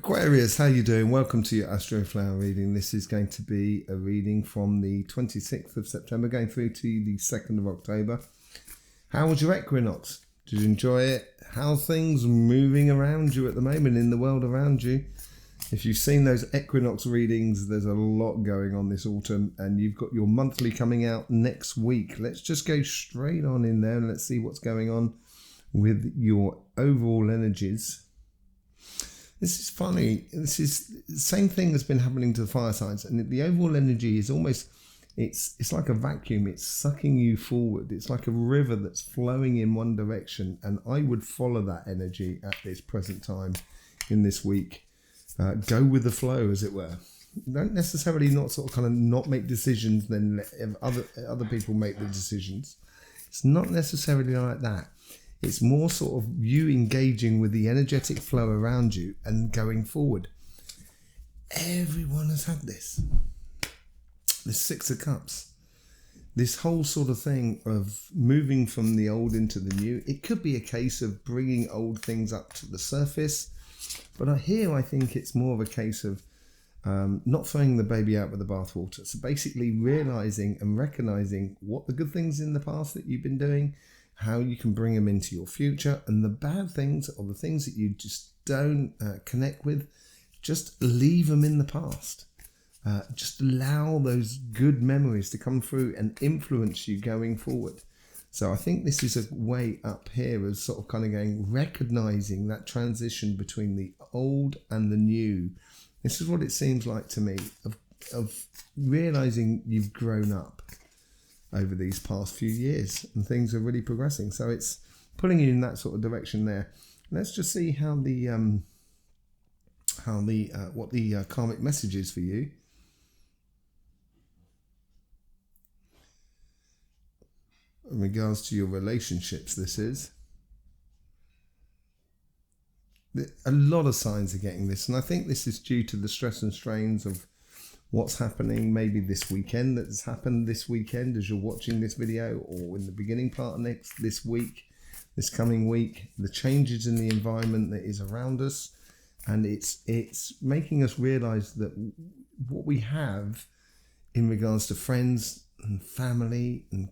Aquarius, how you doing? Welcome to your Astroflower reading. This is going to be a reading from the 26th of September going through to the 2nd of October. How was your equinox? Did you enjoy it? How's things moving around you at the moment in the world around you? If you've seen those equinox readings, there's a lot going on this autumn, and you've got your monthly coming out next week. Let's just go straight on in there and let's see what's going on with your overall energies. This is funny. This is the same thing that's been happening to the fire signs, and the overall energy is almost, it's like a vacuum. It's sucking you forward. It's like a river that's flowing in one direction, and I would follow that energy at this present time in this week. Go with the flow, as it were. Don't necessarily not make decisions, then let other people make the decisions. It's not necessarily like that. It's more sort of you engaging with the energetic flow around you and going forward. Everyone has had this. The Six of Cups. This whole sort of thing of moving from the old into the new. It could be a case of bringing old things up to the surface. But I think it's more of a case of not throwing the baby out with the bathwater. So basically realizing and recognizing what the good things in the past that you've been doing, how you can bring them into your future, and the bad things or the things that you just don't connect with, just leave them in the past. Just allow those good memories to come through and influence you going forward. So I think this is a way up here of sort of kind of going, recognizing that transition between the old and the new. This is what it seems like to me, of realizing you've grown up over these past few years and things are really progressing. So it's pulling you in that sort of direction there. Let's just see what the karmic message is for you. In regards to your relationships, this is. A lot of signs are getting this, and I think this is due to the stress and strains of what's happening maybe this weekend, that's happened this weekend as you're watching this video, or in the beginning part of this coming week, the changes in the environment that is around us, and it's making us realize that what we have in regards to friends and family and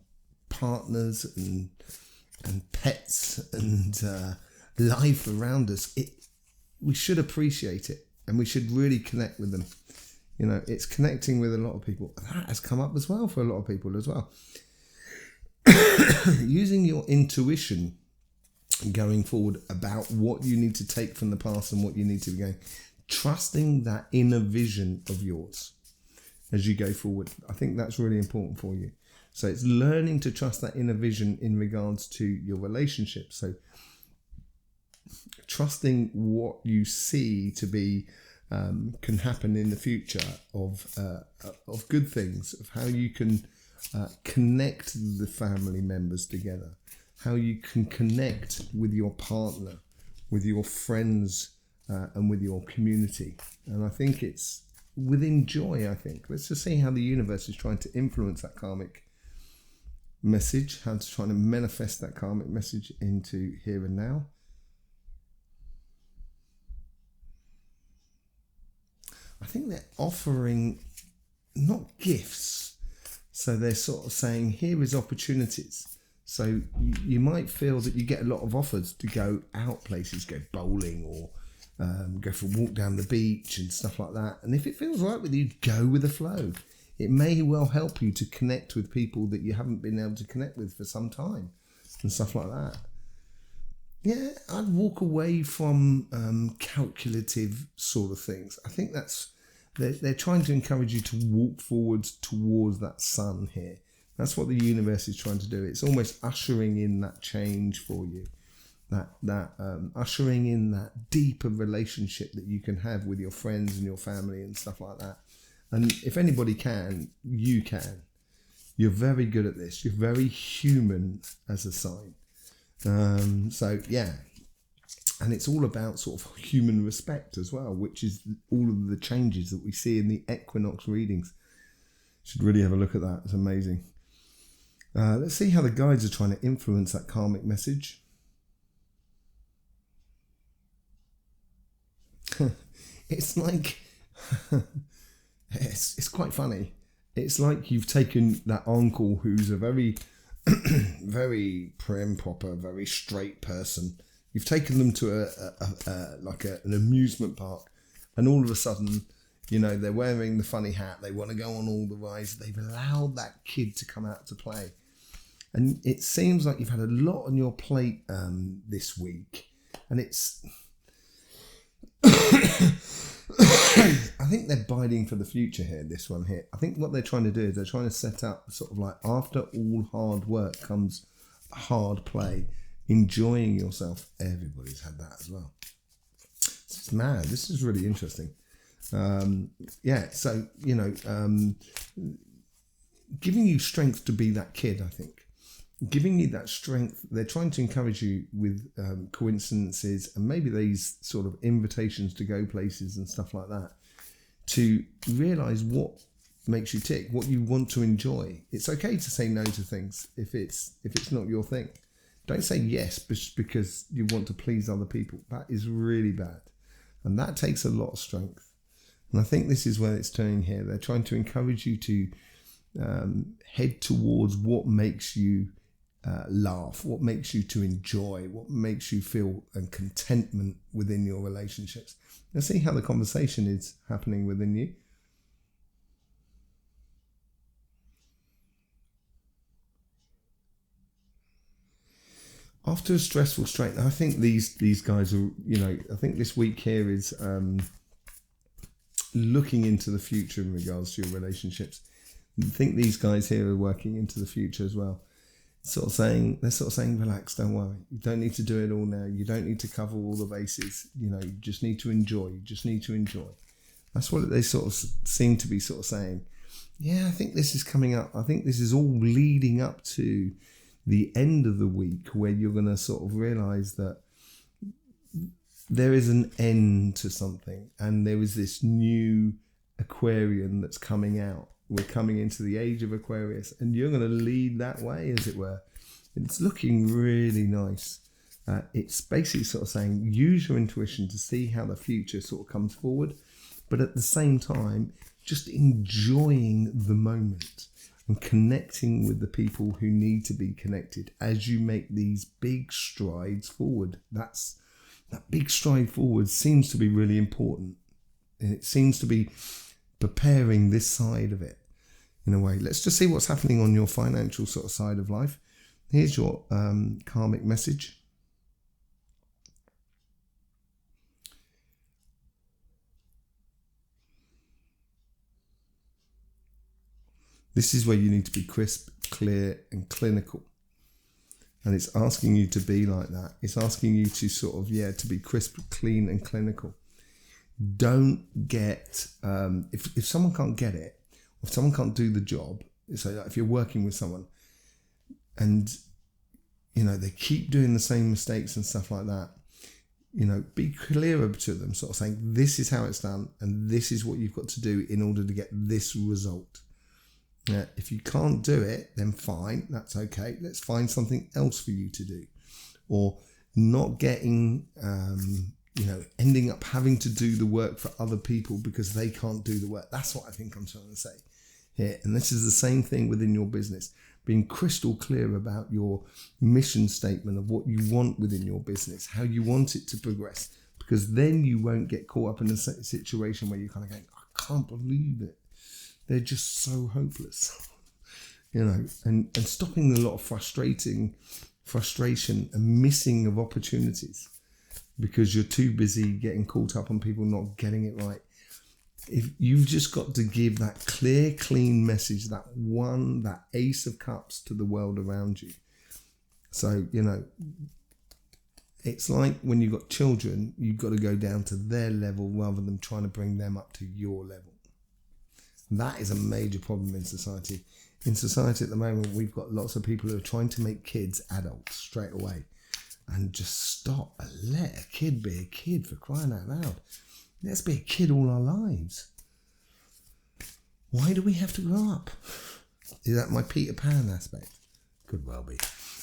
partners and pets and life around us, we should appreciate it, and we should really connect with them. You know, it's connecting with a lot of people. That has come up as well for a lot of people as well. Using your intuition going forward about what you need to take from the past and what you need to be going. Trusting that inner vision of yours as you go forward. I think that's really important for you. So it's learning to trust that inner vision in regards to your relationship. So trusting what you see to be can happen in the future of good things, of how you can connect the family members together, how you can connect with your partner, with your friends, and with your community. And I think it's within joy, I think. Let's just see how the universe is trying to influence that karmic message, how it's trying to manifest that karmic message into here and now. I think they're offering not gifts, so they're sort of saying here is opportunities. So you might feel that you get a lot of offers to go out places, go bowling or go for a walk down the beach and stuff like that. And if it feels right with you, go with the flow. It may well help you to connect with people that you haven't been able to connect with for some time and stuff like that. Yeah, I'd walk away from calculative sort of things. I think they're trying to encourage you to walk forwards towards that sun here. That's what the universe is trying to do. It's almost ushering in that change for you, that ushering in that deeper relationship that you can have with your friends and your family and stuff like that. And if anybody can, you can. You're very good at this. You're very human as a sign. So yeah, and it's all about sort of human respect as well, which is all of the changes that we see in the equinox readings. You should really have a look at that. It's amazing. Let's see how the guides are trying to influence that karmic message. it's like, it's quite funny. It's like you've taken that uncle who's a very, very prim, proper, very straight person. You've taken them to an amusement park, and all of a sudden, you know, they're wearing the funny hat. They want to go on all the rides. They've allowed that kid to come out to play. And it seems like you've had a lot on your plate this week. And it's... I think they're biding for the future here, this one here. I think what they're trying to do is they're trying to set up sort of like, after all hard work comes hard play, enjoying yourself. Everybody's had that as well. It's mad. This is really interesting. So, you know, giving you strength to be that kid, I think. Giving you that strength. They're trying to encourage you with coincidences and maybe these sort of invitations to go places and stuff like that, to realise what makes you tick, what you want to enjoy. It's okay to say no to things if it's not your thing. Don't say yes just because you want to please other people. That is really bad. And that takes a lot of strength. And I think this is where it's turning here. They're trying to encourage you to head towards what makes you laugh, what makes you to enjoy, what makes you feel contentment within your relationships. Let's see how the conversation is happening within you. After a stressful strain, I think these guys are, you know, I think this week here is looking into the future in regards to your relationships. I think these guys here are working into the future as well. They're sort of saying, relax, don't worry. You don't need to do it all now. You don't need to cover all the bases. You know, you just need to enjoy. You just need to enjoy. That's what they sort of seem to be sort of saying. Yeah, I think this is coming up. I think this is all leading up to the end of the week where you're going to sort of realise that there is an end to something, and there is this new Aquarian that's coming out. We're coming into the age of Aquarius, and you're going to lead that way, as it were. It's looking really nice. It's basically sort of saying, use your intuition to see how the future sort of comes forward, but at the same time, just enjoying the moment and connecting with the people who need to be connected as you make these big strides forward. That big stride forward seems to be really important, and it seems to be preparing this side of it in a way. Let's just see what's happening on your financial sort of side of life. Here's your karmic message. This is where you need to be crisp, clear, and clinical. And it's asking you to be like that. It's asking you to sort of, to be crisp, clean, and clinical. Don't get, if someone can't get it, or if someone can't do the job, so if you're working with someone and, you know, they keep doing the same mistakes and stuff like that, you know, be clearer to them, sort of saying, this is how it's done, and this is what you've got to do in order to get this result. If you can't do it, then fine, that's okay. Let's find something else for you to do. Or not getting, ending up having to do the work for other people because they can't do the work. That's what I think I'm trying to say here. And this is the same thing within your business. Being crystal clear about your mission statement of what you want within your business, how you want it to progress. Because then you won't get caught up in a situation where you're kind of going, I can't believe it. They're just so hopeless, you know, and stopping a lot of frustration and missing of opportunities because you're too busy getting caught up on people not getting it right. If you've just got to give that clear, clean message, that ace of cups to the world around you. So, you know, it's like when you've got children, you've got to go down to their level rather than trying to bring them up to your level. That is a major problem in society. In society at the moment, we've got lots of people who are trying to make kids adults straight away. And just stop and let a kid be a kid, for crying out loud. Let's be a kid all our lives. Why do we have to grow up? Is that my Peter Pan aspect? Could well be.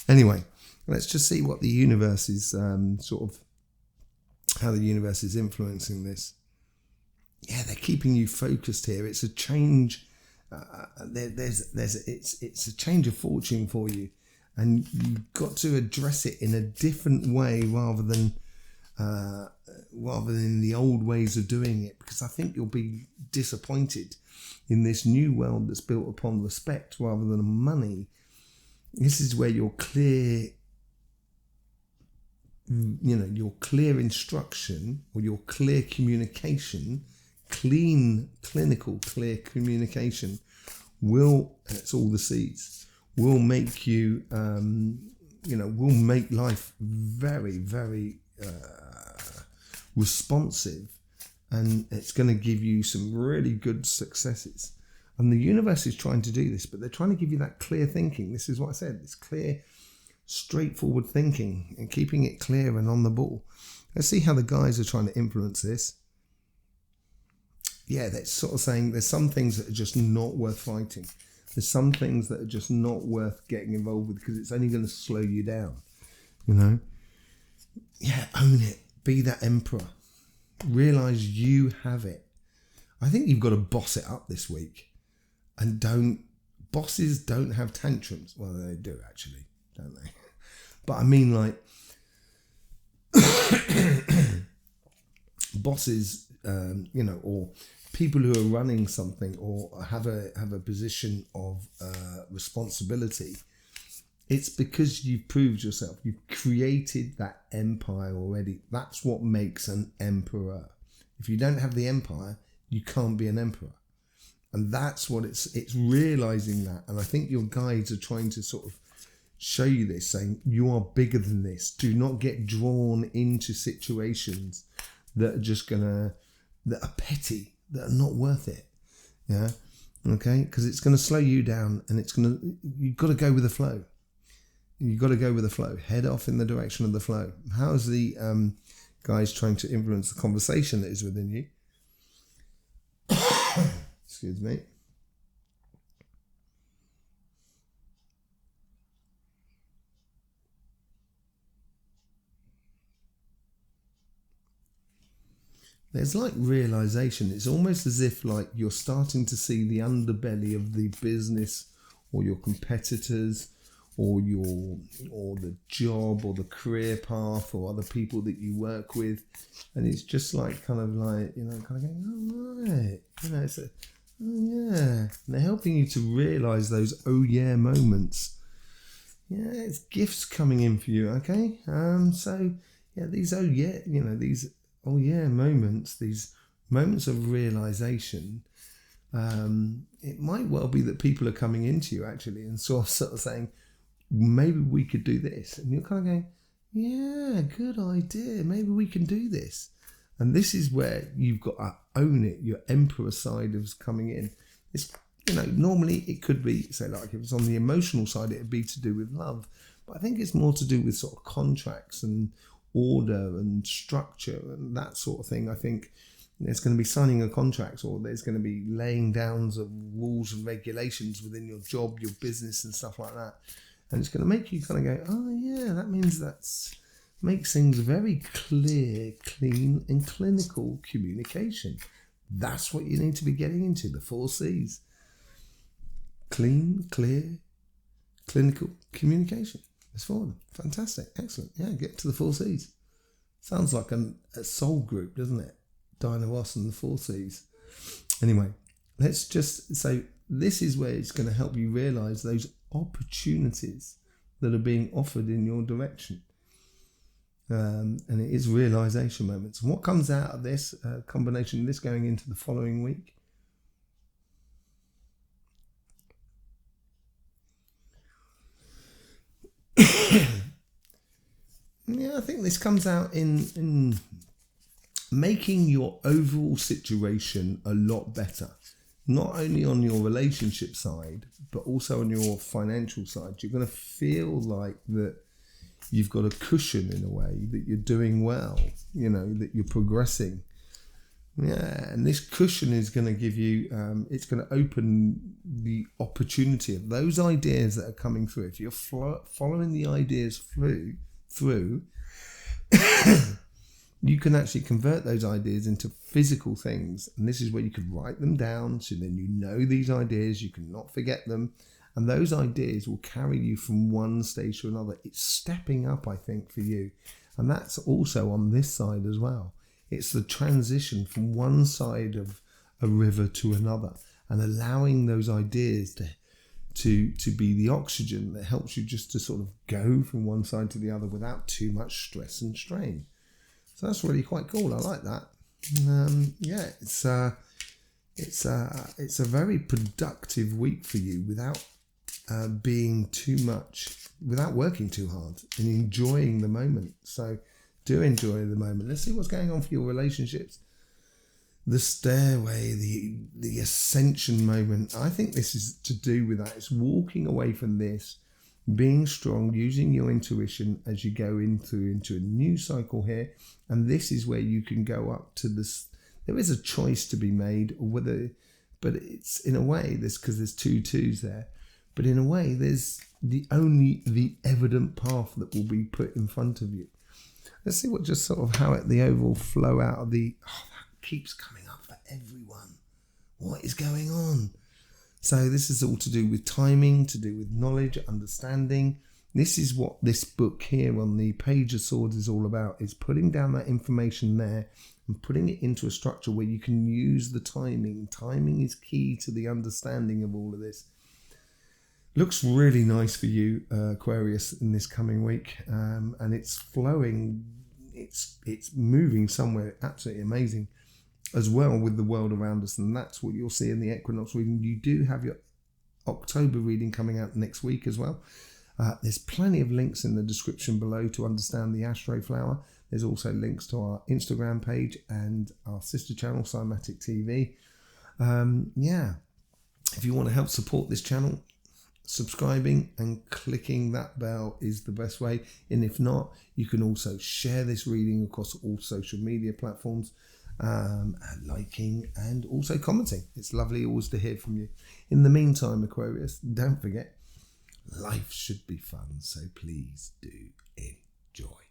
Anyway, let's just see what the universe is how the universe is influencing this. they're keeping you focused here. It's a change. It's a change of fortune for you, and you've got to address it in a different way rather than the old ways of doing it, because I think you'll be disappointed in this new world that's built upon respect rather than money. This is where your clear instruction, or your clear communication, clinical clear communication will, and it's all the C's, will make you, will make life very, very responsive, and it's going to give you some really good successes. And the universe is trying to do this, but they're trying to give you that clear thinking. This is what I said, it's clear, straightforward thinking and keeping it clear and on the ball. Let's see how the guys are trying to influence this. Yeah, that's sort of saying there's some things that are just not worth fighting. There's some things that are just not worth getting involved with because it's only going to slow you down. Yeah, own it. Be that emperor. Realize you have it. I think you've got to boss it up this week. And bosses don't have tantrums. Well, they do actually, don't they? But I mean, like, bosses, or people who are running something or have a position of responsibility. It's because you've proved yourself. You've created that empire already. That's what makes an emperor. If you don't have the empire, you can't be an emperor. And that's what it's realizing that. And I think your guides are trying to sort of show you this, saying you are bigger than this. Do not get drawn into situations that are just that are petty, that are not worth it. Yeah. Okay. Because it's going to slow you down, and you've got to go with the flow. You've got to go with the flow. Head off in the direction of the flow. How's the guys trying to influence the conversation that is within you? Excuse me. There's like realization. It's almost as if like you're starting to see the underbelly of the business or your competitors or the job or the career path or other people that you work with. And it's just like kind of like, kind of going, oh right. It's oh yeah. And they're helping you to realize those oh yeah moments. Yeah, it's gifts coming in for you, okay? So yeah, these oh yeah, these oh yeah moments, these moments of realization, it might well be that people are coming into you actually and sort of saying, maybe we could do this. And you're kind of going, yeah, good idea. Maybe we can do this. And this is where you've got to own it. Your emperor side is coming in. It's, normally it could be, say like if it's on the emotional side, it'd be to do with love. But I think it's more to do with sort of contracts and order and structure and that sort of thing. I think there's going to be signing of contracts, or there's going to be laying downs of rules and regulations within your job, your business and stuff like that. And it's going to make you kind of go, oh yeah, that means makes things very clear, clean and clinical communication. That's what you need to be getting into, the 4 C's. Clean, clear, clinical communication. It's 4 of them. Fantastic. Excellent. Yeah, get to the 4 C's. Sounds like a soul group, doesn't it? Dinah Ross and the 4 C's. Anyway, let's just say this is where it's going to help you realize those opportunities that are being offered in your direction. And it is realization moments. And what comes out of this combination of this going into the following week? Yeah, I think this comes out in making your overall situation a lot better. Not only on your relationship side, but also on your financial side. You're going to feel like that you've got a cushion in a way, that you're doing well, that you're progressing. Yeah, and this cushion is going to give you, it's going to open the opportunity of those ideas that are coming through. If you're following the ideas through you can actually convert those ideas into physical things. And this is where you can write them down, so then you know these ideas, you cannot forget them. And those ideas will carry you from one stage to another. It's stepping up, I think, for you. And that's also on this side as well. It's the transition from one side of a river to another, and allowing those ideas to be the oxygen that helps you just to sort of go from one side to the other without too much stress and strain. So that's really quite cool. I like that. Yeah, it's a very productive week for you without being too much, without working too hard, and enjoying the moment. So do enjoy the moment. Let's see what's going on for your relationships. The stairway, the ascension moment. I think this is to do with that. It's walking away from this, being strong, using your intuition as you go into a new cycle here. And this is where you can go up to this. There is a choice to be made, or whether, but it's in a way, because there's 2 2s there. But in a way, there's the evident path that will be put in front of you. Let's see what just sort of how the overall flow out of the. Oh, that keeps coming up for everyone. What is going on? So this is all to do with timing, to do with knowledge, understanding. This is what this book here on the Page of Swords is all about, is putting down that information there and putting it into a structure where you can use the timing. Timing is key to the understanding of all of this. Looks really nice for you, Aquarius, in this coming week. And it's flowing, it's moving somewhere absolutely amazing as well with the world around us. And that's what you'll see in the equinox reading. You do have your October reading coming out next week as well. There's plenty of links in the description below to understand the Astroflower. There's also links to our Instagram page and our sister channel, Cymatic TV. Yeah, if you want to help support this channel, subscribing and clicking that bell is the best way. And if not, you can also share this reading across all social media platforms, and liking and also commenting. It's lovely always to hear from you. In the meantime, Aquarius, don't forget, life should be fun, so please do enjoy.